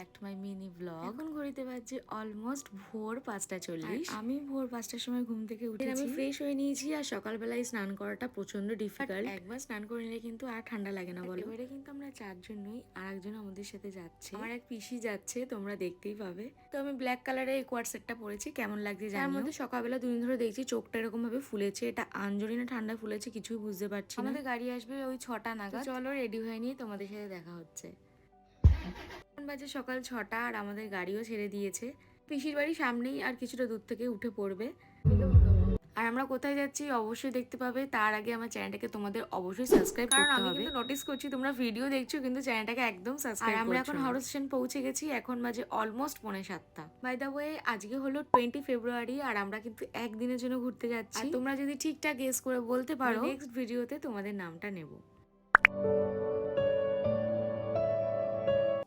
Back to my mini blog. এখন ঘড়িতে বাজছে অলমোস্ট ভোর 5:40। আমি ভোর 5টার সময় ঘুম থেকে উঠে আমি ফ্রেশ হয়ে নিয়েছি। আর সকালবেলায় স্নান করাটা প্রচন্ড ডিফিকাল্ট। একবার স্নান করে নিলে কিন্তু আর ঠান্ডা লাগে না বলো। এবারে কিন্তু আমরা 4 নই, আর একজন আমাদের সাথে যাচ্ছে। আমার এক পিসি যাচ্ছে, তোমরা দেখতেই পাবে। তো আমি ব্ল্যাক কালারের এই কোয়ার সেটটা পরেছি, কেমন লাগছে জানিও। তার মধ্যে সকালবেলা দুদিন ধরে দেখছি চোখটা এরকম ভাবে ফুলেছে। এটা আঞ্জলি না ঠান্ডা ফুলেছে কিছুই বুঝতে পারছি না। আমাদের গাড়ি আসবে ওই 6টা নাগাদ। চলো রেডি হয়ে নিয়ে তোমাদের সাথে দেখা হচ্ছে। এখন বাজে সকাল 6টা, আর আমাদের গাড়িও ছেড়ে দিয়েছে। পিসির বাড়ি সামনেই, আর কিছুটা দূর থেকে উঠে পড়বে। আর আমরা কোথায় যাচ্ছি অবশ্যই দেখতে পাবে। তার আগে আমার চ্যানেলটাকে তোমাদের অবশ্যই সাবস্ক্রাইব করতে হবে। কারণ আমি কিন্তু নোটিস করছি তোমরা ভিডিও দেখছো কিন্তু চ্যানেলটাকে একদম সাবস্ক্রাইব করছো না। আর আমরা এখন হাওড়া স্টেশন পৌঁছে গেছি। এখন বাজে অলমোস্ট 6:45। বাই দ্য ওয়ে, আজকে হলো 20 ফেব্রুয়ারি, আর আমরা কিন্তু একদিনের জন্য ঘুরতে যাচ্ছি। আর তোমরা যদি ঠিকঠাক গেস করে বলতে পারো, নেক্সট ভিডিওতে তোমাদের নামটা নেব।